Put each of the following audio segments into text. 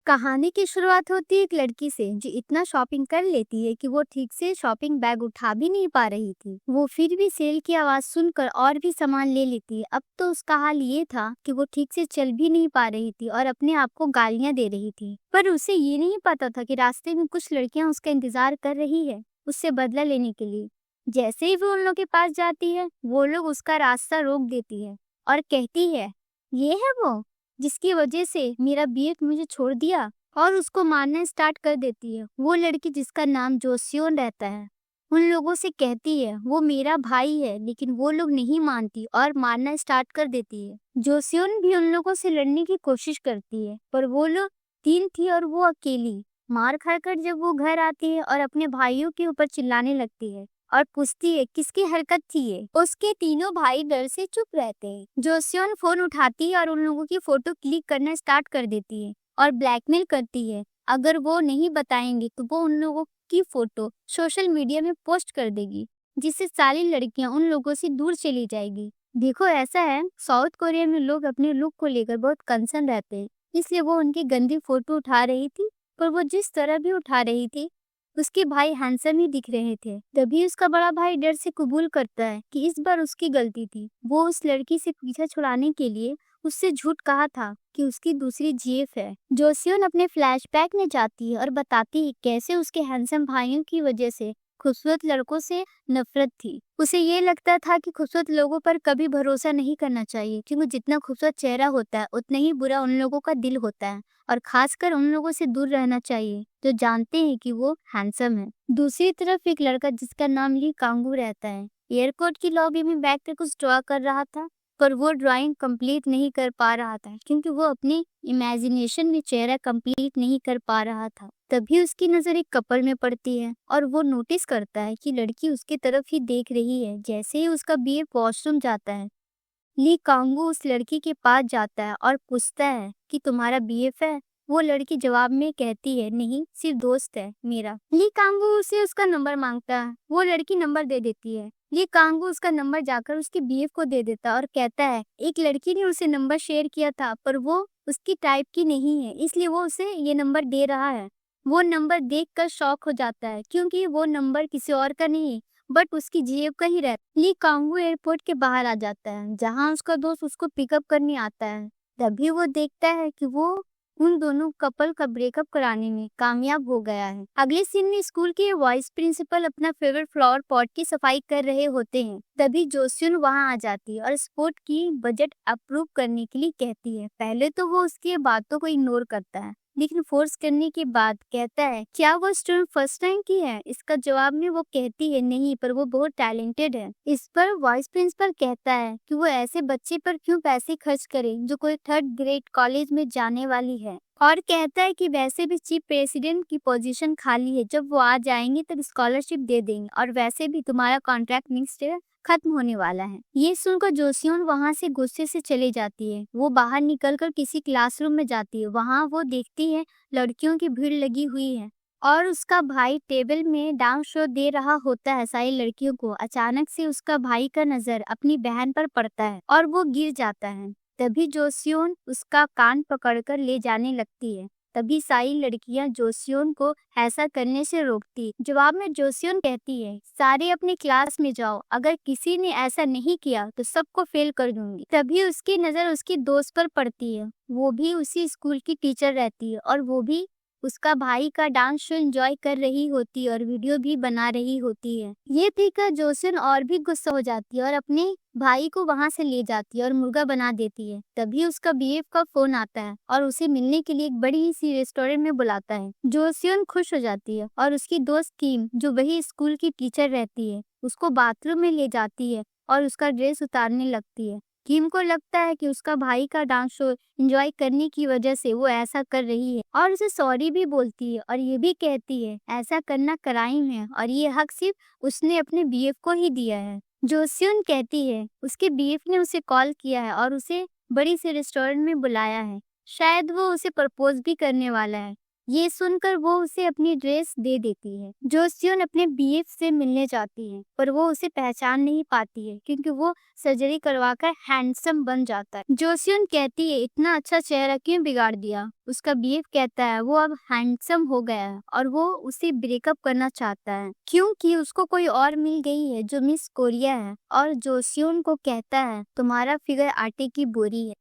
कहानी की शुरुआत होती है एक लड़की से जो इतना शॉपिंग कर लेती है कि वो ठीक से शॉपिंग बैग उठा भी नहीं पा रही थी। वो फिर भी सेल की आवाज सुनकर और भी सामान ले लेती है। अब तो उसका हाल ये था कि वो ठीक से चल भी नहीं पा रही थी और अपने आप को गालियां दे रही थी। पर उसे ये नहीं पता था कि रास्ते में कुछ लड़कियां उसका इंतजार कर रही है उससे बदला लेने के लिए। जैसे ही वो उन लोगों के पास जाती है वो लोग उसका रास्ता रोक देती है और कहती है, ये है वो जिसकी वजह से मेरा बीएफ मुझे छोड़ दिया, और उसको मारना स्टार्ट कर देती है। वो लड़की जिसका नाम जोसियोन रहता है उन लोगों से कहती है वो मेरा भाई है, लेकिन वो लोग नहीं मानती और मारना स्टार्ट कर देती है। जोसियोन भी उन लोगों से लड़ने की कोशिश करती है पर वो लोग तीन थी और वो अकेली। मार खाकर जब वो घर आती है और अपने भाइयों के ऊपर चिल्लाने लगती है और पूछती है किसकी हरकत थी ये, उसके तीनों भाई डर से चुप रहते हैं। जोसियोन फोन उठाती है और उन लोगों की फोटो क्लिक करना स्टार्ट कर देती है और ब्लैकमेल करती है। अगर वो नहीं बताएंगे तो वो उन लोगों की फोटो सोशल मीडिया में पोस्ट कर देगी, जिससे सारी लड़कियां उन लोगों से दूर चली जाएगी। देखो ऐसा है, साउथ कोरिया में लोग अपने लुक को लेकर बहुत कंसर्न रहते हैं, इसलिए वो उनकी गंदी फोटो उठा रही थी। पर वो जिस तरह भी उठा रही थी उसके भाई हैंडसम ही दिख रहे थे। तभी उसका बड़ा भाई डर से कबूल करता है कि इस बार उसकी गलती थी। वो उस लड़की से पीछा छुड़ाने के लिए उससे झूठ कहा था कि उसकी दूसरी जीएफ है। जोसियोन अपने फ्लैशबैक में जाती है और बताती है कैसे उसके हैंडसम भाइयों की वजह से खूबसूरत लड़कों से नफरत थी। उसे ये लगता था कि खूबसूरत लोगों पर कभी भरोसा नहीं करना चाहिए, क्योंकि जितना खूबसूरत चेहरा होता है उतना ही बुरा उन लोगों का दिल होता है, और खासकर उन लोगों से दूर रहना चाहिए जो जानते हैं कि वो हैंडसम है। दूसरी तरफ एक लड़का जिसका नाम ली कांगू रहता है एयरपोर्ट की लॉबी में बैठ कर कुछ ड्रॉ कर रहा था, पर वो ड्राइंग कंप्लीट नहीं कर पा रहा था क्योंकि वो अपनी इमेजिनेशन में चेहरा कंप्लीट नहीं कर पा रहा था। तभी उसकी नजर एक कपल में पड़ती है और वो नोटिस करता है कि लड़की उसकी तरफ ही देख रही है। जैसे ही उसका बीएफ वॉशरूम जाता है, ली कांगू उस लड़की के पास जाता है और पूछता है कि तुम्हारा बीएफ है। वो लड़की जवाब में कहती है नहीं, सिर्फ दोस्त है मेरा। ली कांगू उसे उसका नंबर मांगता है। वो लड़की नंबर दे देती है। ली कांगू उसका नंबर जाकर उसके बीएफ को दे देता और कहता है एक लड़की ने उसे नंबर शेयर किया था पर वो उसकी टाइप की नहीं है, इसलिए वो उसे ये नंबर दे रहा है। वो नंबर देखकर शॉक हो जाता है क्योंकि वो नंबर किसी और का नहीं बट उसकी जेब का ही रहता। ली कांगू एयरपोर्ट के बाहर आ जाता है जहां उसका दोस्त उसको पिकअप करने आता है। तभी वो देखता है कि वो उन दोनों कपल का ब्रेकअप कराने में कामयाब हो गया है। अगले सीन में स्कूल के वाइस प्रिंसिपल अपना फेवरेट फ्लावर पॉट की सफाई कर रहे होते हैं। तभी जोसियन वहां आ जाती है और स्पोर्ट की बजट अप्रूव करने के लिए कहती है। पहले तो वो उसकी बातों को इग्नोर करता है, लेकिन फोर्स करने के बाद कहता है क्या वो स्टूडेंट फर्स्ट रैंक की है। इसका जवाब में वो कहती है नहीं, पर वो बहुत टैलेंटेड है। इस पर वाइस प्रिंसिपल कहता है कि वो ऐसे बच्चे पर क्यों पैसे खर्च करे जो कोई थर्ड ग्रेड कॉलेज में जाने वाली है, और कहता है कि वैसे भी चीफ प्रेसिडेंट की पोजीशन खाली है, जब वो आ जाएंगे तब स्कॉलरशिप दे देंगे, और वैसे भी तुम्हारा कॉन्ट्रैक्ट नेक्स्ट ईयर खत्म होने वाला है। ये सुनकर जोसियोन वहां से गुस्से से चली जाती है। वो बाहर निकलकर किसी क्लासरूम में जाती है। वहां वो देखती है लड़कियों की भीड़ लगी हुई है और उसका भाई टेबल में डांस शो दे रहा होता है सारी लड़कियों को। अचानक से उसका भाई का नजर अपनी बहन पर पड़ता है और वो गिर जाता है। तभी जोसियोन उसका कान पकड़कर ले जाने लगती है। तभी सारी लड़कियां जोसियोन को ऐसा करने से रोकती। जवाब में जोसियोन कहती है सारे अपने क्लास में जाओ, अगर किसी ने ऐसा नहीं किया तो सबको फेल कर दूंगी। तभी उसकी नजर उसकी दोस्त पर पड़ती है। वो भी उसी स्कूल की टीचर रहती है और वो भी उसका भाई का डांस शो एंजॉय कर रही होती है और वीडियो भी बना रही होती है। ये देखकर जोसियोन और भी गुस्सा हो जाती है और अपने भाई को वहां से ले जाती है और मुर्गा बना देती है। तभी उसका बीएफ का फोन आता है और उसे मिलने के लिए एक बड़ी सी रेस्टोरेंट में बुलाता है। जोसियोन खुश हो जाती है और उसकी दोस्त किम जो वही स्कूल की टीचर रहती है उसको बाथरूम में ले जाती है और उसका ड्रेस उतारने लगती है। किम को लगता है कि उसका भाई का डांस शो एंजॉय करने की वजह से वो ऐसा कर रही है और उसे सॉरी भी बोलती है और ये भी कहती है ऐसा करना क्राइम है और ये हक सिर्फ उसने अपने बीएफ को ही दिया है। जोसियोन कहती है उसके बीएफ ने उसे कॉल किया है और उसे बड़ी से रेस्टोरेंट में बुलाया है, शायद वो उसे प्रपोज भी करने वाला है। ये सुनकर वो उसे अपनी ड्रेस दे देती है। जोसियोन अपने बीएफ से मिलने जाती है, पर वो उसे पहचान नहीं पाती है क्योंकि वो सर्जरी करवाकर हैंडसम बन जाता है। जोसियोन कहती है इतना अच्छा चेहरा क्यों बिगाड़ दिया। उसका बीएफ कहता है वो अब हैंडसम हो गया है और वो उसे ब्रेकअप करना चाहता है क्योंकि उसको कोई और मिल गई है जो मिस कोरिया है। और जोसियोन को कहता है तुम्हारा फिगर आटे की बोरी है।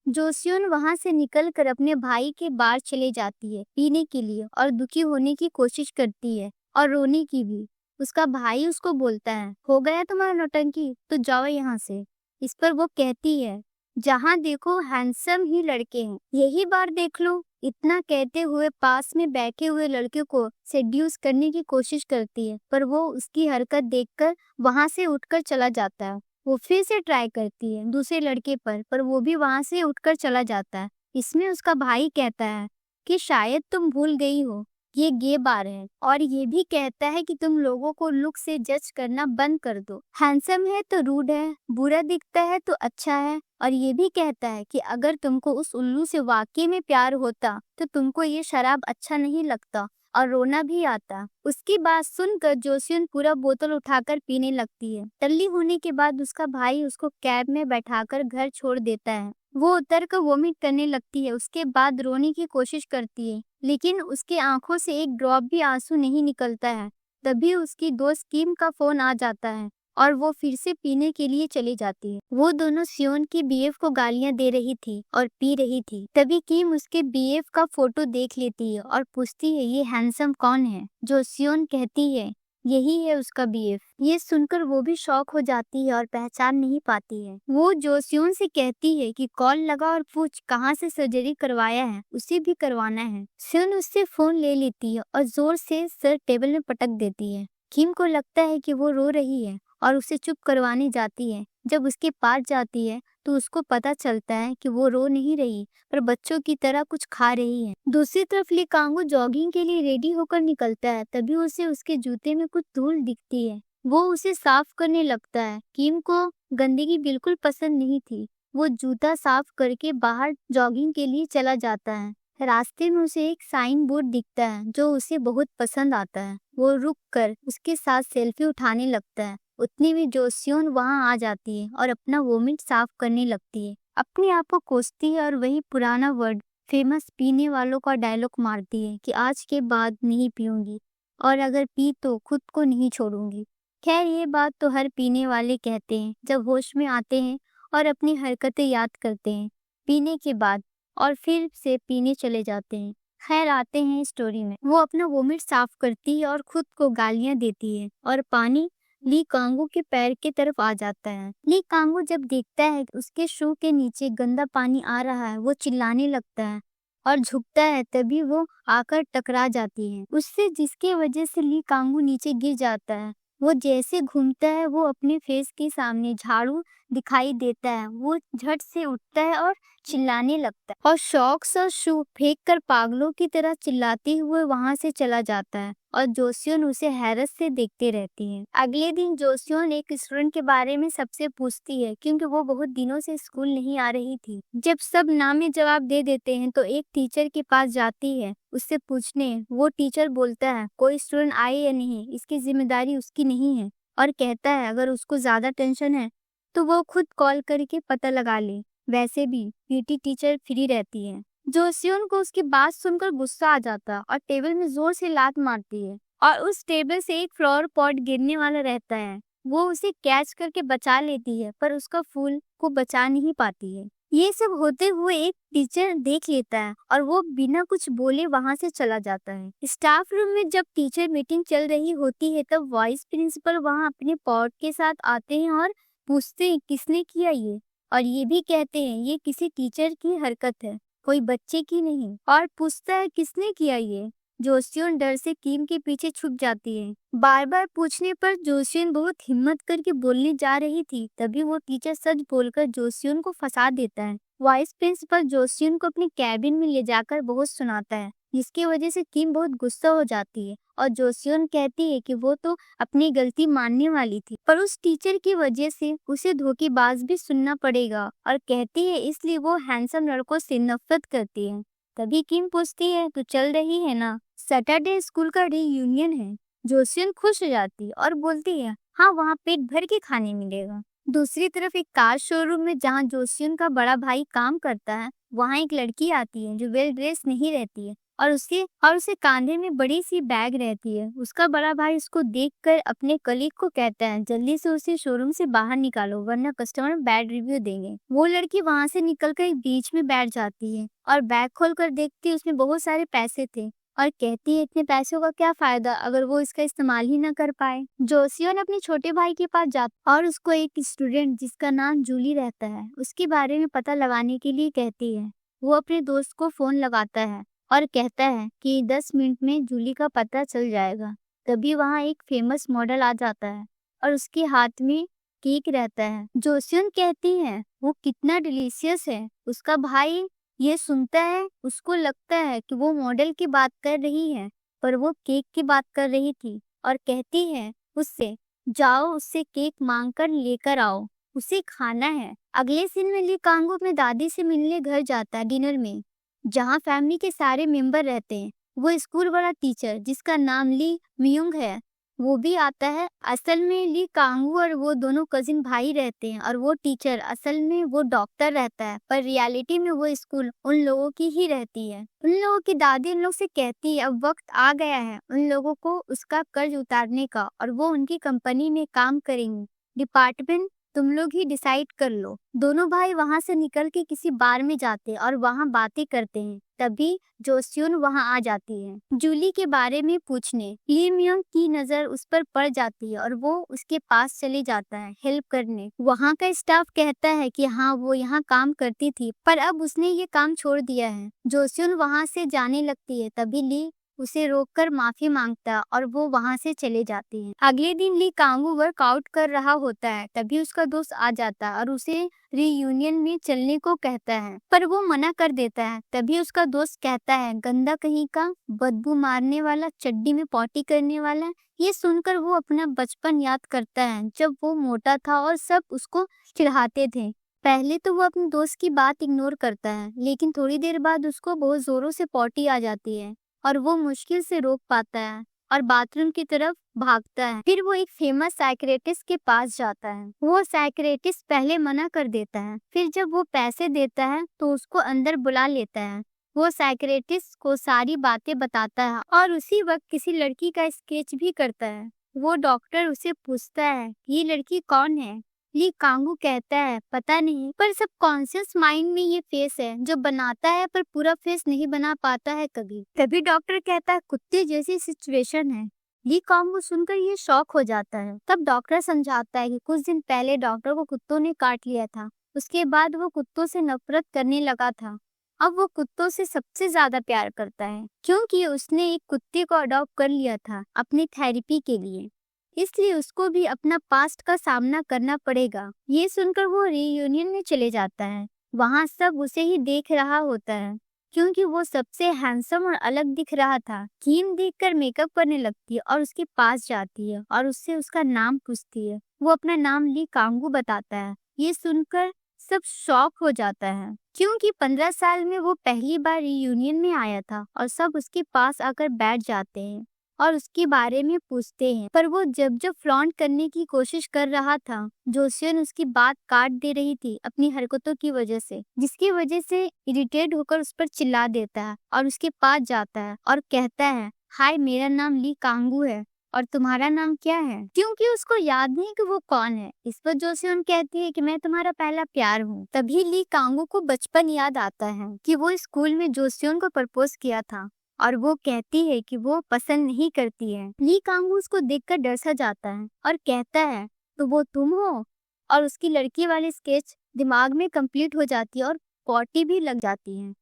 जोसियोन वहां से निकलकर अपने भाई के बार चले जाती है पीने के लिए और दुखी होने की कोशिश करती है और रोने की भी। उसका भाई उसको बोलता है हो गया तुम्हारा नौटंकी, तो जाओ यहाँ से। इस पर वो कहती है जहाँ देखो हैंडसम ही लड़के हैं, यही बार देख लो। इतना कहते हुए पास में बैठे हुए लड़के को सेड्यूस करने की कोशिश करती है, पर वो उसकी हरकत देखकर वहां से उठकर चला जाता है। वो फिर से ट्राई करती है दूसरे लड़के पर वो भी वहां से उठकर चला जाता है। इसमें उसका भाई कहता है कि शायद तुम भूल गई हो, ये गे बार है। और ये भी कहता है कि तुम लोगों को लुक से जज करना बंद कर दो। हैंडसम है तो रूड है, बुरा दिखता है तो अच्छा है। और ये भी कहता है कि अगर तुमको उस उल्लू से वाकई में प्यार होता तो तुमको ये शराब अच्छा नहीं लगता और रोना भी आता। उसकी बात सुनकर जोसियन पूरा बोतल उठाकर पीने लगती है। टल्ली होने के बाद उसका भाई उसको कैब में बैठाकर घर छोड़ देता है। वो उतर कर वोमिट करने लगती है, उसके बाद रोने की कोशिश करती है, लेकिन उसके आंखों से एक ड्रॉप भी आंसू नहीं निकलता है। तभी उसकी दोस्त किम का फोन आ जाता है और वो फिर से पीने के लिए चली जाती है। वो दोनों सियोन की बीएफ को गालियां दे रही थी और पी रही थी। तभी किम उसके बीएफ का फोटो देख लेती है और पूछती है ये हैंडसम कौन है। जो सियोन कहती है यही है उसका बीएफ। ये सुनकर वो भी शॉक हो जाती है और पहचान नहीं पाती है। वो जोसियोन से कहती है कि कॉल लगा और पूछ कहाँ से सर्जरी करवाया है, उसे भी करवाना है। सियोन उससे फोन ले लेती है और जोर से सर टेबल में पटक देती है। किम को लगता है कि वो रो रही है और उसे चुप करवाने जाती है। जब उसके पास जाती है तो उसको पता चलता है कि वो रो नहीं रही पर बच्चों की तरह कुछ खा रही है। दूसरी तरफ ली कांगो जॉगिंग के लिए रेडी होकर निकलता है। तभी उसे उसके जूते में कुछ धूल दिखती है। वो उसे साफ करने लगता है। किम को गंदगी बिल्कुल पसंद नहीं थी। वो जूता साफ करके बाहर जॉगिंग के लिए चला जाता है। रास्ते में उसे एक साइन बोर्ड दिखता है जो उसे बहुत पसंद आता है। वो रुक कर उसके साथ सेल्फी उठाने लगता है। उतनी में जोसियोन वहां आ जाती है और अपना वोमिट साफ करने लगती है। अपने आप को कोसती है और वही पुराना वर्ड फेमस पीने वालों का डायलॉग मारती है कि आज के बाद नहीं पीऊंगी और अगर पी तो खुद को नहीं छोड़ूंगी। खैर ये बात तो हर पीने वाले कहते हैं जब होश में आते हैं और अपनी हरकतें याद करते हैं पीने के बाद और फिर से पीने चले जाते हैं। खैर आते हैं स्टोरी में। वो अपना वोमिट साफ करती है और खुद को गालियां देती है और पानी ली कांगो के पैर के तरफ आ जाता है। ली कांगो जब देखता है कि उसके शू के नीचे गंदा पानी आ रहा है वो चिल्लाने लगता है और झुकता है। तभी वो आकर टकरा जाती है उससे, जिसकी वजह से ली कांगो नीचे गिर जाता है। वो जैसे घूमता है वो अपने फेस के सामने झाड़ू दिखाई देता है। वो झट से उठता है और चिल्लाने लगता है और शॉक्स और शू फेंक कर पागलों की तरह चिल्लाते हुए वहां से चला जाता है और जोसियोन उसे हैरत से देखते रहती है। अगले दिन जोसियोन एक स्टूडेंट के बारे में सबसे पूछती है क्योंकि वो बहुत दिनों से स्कूल नहीं आ रही थी। जब सब नामे जवाब दे देते हैं तो एक टीचर के पास जाती है उससे पूछने। वो टीचर बोलता है कोई स्टूडेंट आए या नहीं इसकी जिम्मेदारी उसकी नहीं है और कहता है अगर उसको ज्यादा टेंशन है तो वो खुद कॉल करके पता लगा ले। वैसे भी पीटी टीचर फ्री रहती है। जोसियोन को उसकी बात सुनकर गुस्सा आ जाता और टेबल में जोर से लात मारती है और उस टेबल से एक फ्लावर पॉट गिरने वाला रहता है। वो उसे कैच करके बचा लेती है पर उसका फूल को बचा नहीं पाती है। ये सब होते हुए एक टीचर देख लेता है और वो बिना कुछ बोले वहां से चला जाता है। स्टाफ रूम में जब टीचर मीटिंग चल रही होती है तब वाइस प्रिंसिपल वहां अपने पॉट के साथ आते हैं और पूछते हैं किसने किया ये, और ये भी कहते हैं ये किसी टीचर की हरकत है, कोई बच्चे की नहीं। और पूछता है किसने किया ये। जोसियोन डर से किम के पीछे छुप जाती है। बार बार पूछने पर जोसियोन बहुत हिम्मत करके बोलने जा रही थी। तभी वो टीचर सच बोलकर जोसियोन को फंसा देता है। वाइस प्रिंसिपल जोसियोन को अपने कैबिन में ले जाकर बहुत सुनाता है जिसकी वजह से किम बहुत गुस्सा हो जाती है और जोसियोन कहती है कि वो तो अपनी गलती मानने वाली थी पर उस टीचर की वजह से उसे धोखेबाज भी सुनना पड़ेगा और कहती है इसलिए वो हैंडसम लड़कों से नफरत करती है। तभी किम पूछती है तो चल रही है ना, सैटरडे स्कूल का रियूनियन है। जोसियन खुश हो जाती है और बोलती है हाँ वहाँ पेट भर के खाने मिलेगा। दूसरी तरफ एक कार शोरूम में जहाँ जोसियन का बड़ा भाई काम करता है, वहाँ एक लड़की आती है जो वेल ड्रेस नहीं रहती है और उसे कांधे में बड़ी सी बैग रहती है। उसका बड़ा भाई उसको देखकर अपने कलीग को कहता है जल्दी से उसे शोरूम से बाहर निकालो वरना कस्टमर बैड रिव्यू देंगे। वो लड़की वहाँ से निकलकर एक बीच में बैठ जाती है और बैग खोलकर देखती है उसमें बहुत सारे पैसे थे और कहती है इतने पैसों का क्या फायदा अगर वो इसका इस्तेमाल ही ना कर पाए। जोसियन अपने छोटे भाई के पास जाता और उसको एक स्टूडेंट जिसका नाम जूली रहता है उसके बारे में पता लगाने के लिए कहती है। वो अपने दोस्त को फोन लगाता है और कहता है कि 10 मिनट में जूली का पता चल जाएगा। तभी वहाँ एक फेमस मॉडल आ जाता है और उसके हाथ में केक रहता है। जोसियन कहती है वो कितना डिलीशियस है। उसका भाई ये सुनता है, उसको लगता है कि वो मॉडल की बात कर रही है पर वो केक की बात कर रही थी और कहती है उससे जाओ उससे केक मांग कर लेकर आओ, उसे खाना है। अगले सीन में ली कांगो अपने दादी से मिलने घर जाता है डिनर में जहाँ फैमिली के सारे मेंबर रहते हैं। वो स्कूल वाला टीचर जिसका नाम ली मियुंग है वो भी आता है। असल में ली कांगू और वो दोनों कजिन भाई रहते हैं और वो टीचर असल में वो डॉक्टर रहता है पर रियलिटी में वो स्कूल उन लोगों की ही रहती है। उन लोगों की दादी उन लोग से कहती है अब वक्त आ गया है उन लोगों को उसका कर्ज उतारने का और वो उनकी कंपनी में काम करेंगी। डिपार्टमेंट तुम लोग ही डिसाइड कर लो। दोनों भाई वहां से निकल के किसी बार में जाते और वहां बातें करते हैं। तभी जोसियन वहां आ जाती है जूली के बारे में पूछने। ली मियोंग की नजर उस पर पड़ जाती है और वो उसके पास चले जाता है हेल्प करने। वहां का स्टाफ कहता है कि हाँ वो यहाँ काम करती थी पर अब उसने ये काम छोड़ दिया है। जोसियन वहां से जाने लगती है तभी ली उसे रोककर माफी मांगता है और वो वहां से चले जाती है। अगले दिन ली कांगू वर्कआउट कर रहा होता है तभी उसका दोस्त आ जाता है और उसे रीयूनियन में चलने को कहता है पर वो मना कर देता है। तभी उसका दोस्त कहता है गंदा कहीं का, बदबू मारने वाला, चड्डी में पॉटी करने वाला। ये सुनकर वो अपना बचपन याद करता है जब वो मोटा था और सब उसको चिढ़ाते थे। पहले तो वो अपने दोस्त की बात इग्नोर करता है लेकिन थोड़ी देर बाद उसको बहुत जोरों से पॉटी आ जाती है और वो मुश्किल से रोक पाता है और बाथरूम की तरफ भागता है। फिर वो एक फेमस साइकियाट्रिस्ट के पास जाता है। वो साइकियाट्रिस्ट पहले मना कर देता है फिर जब वो पैसे देता है तो उसको अंदर बुला लेता है। वो साइकियाट्रिस्ट को सारी बातें बताता है और उसी वक्त किसी लड़की का स्केच भी करता है। वो डॉक्टर उसे पूछता है ये लड़की कौन है। ली कांगू कहता है पता नहीं पर सबकॉन्शियस माइंड में ये फेस है जो बनाता है पर पूरा फेस नहीं बना पाता है कभी। तभी डॉक्टर कहता है कुत्ते जैसी सिचुएशन है। ली कांगू सुनकर ये शॉक हो जाता है। तब डॉक्टर समझाता है कि कुछ दिन पहले डॉक्टर को कुत्तों ने काट लिया था। उसके बाद वो कुत्तों से नफरत करने लगा था। अब वो कुत्तों से सबसे ज्यादा प्यार करता है क्योंकि उसने एक कुत्ते को अडॉप्ट कर लिया था अपनी थेरेपी के लिए, इसलिए उसको भी अपना पास्ट का सामना करना पड़ेगा। ये सुनकर वो रियूनियन में चले जाता है। वहाँ सब उसे ही देख रहा होता है क्योंकि वो सबसे हैंडसम और अलग दिख रहा था। किम देखकर मेकअप करने लगती है और उसके पास जाती है और उससे उसका नाम पूछती है। वो अपना नाम ली कांगू बताता है। ये सुनकर सब शॉक हो जाता है क्योंकि 15 साल में वो पहली बार रियूनियन में आया था और सब उसके पास आकर बैठ जाते हैं और उसके बारे में पूछते हैं। पर वो जब फ्लॉन्ट करने की कोशिश कर रहा था जोसियन उसकी बात काट दे रही थी अपनी हरकतों की वजह से, जिसकी वजह से इरिटेट होकर उस पर चिल्ला देता है और उसके पास जाता है और कहता है हाय मेरा नाम ली कांगू है और तुम्हारा नाम क्या है। क्योंकि उसको याद नहीं कि वो कौन है। इस पर जोसियन कहती है कि मैं तुम्हारा पहला प्यार हूँ। तभी ली कांगू को बचपन याद आता है कि वो स्कूल में जोसियन को प्रपोज किया था और वो कहती है कि वो पसंद नहीं करती है। ली कांगू उसको देखकर डर सा जाता है और कहता है तो वो तुम हो, और उसकी लड़की वाली स्केच दिमाग में कंप्लीट हो जाती है और पॉटी भी लग जाती है।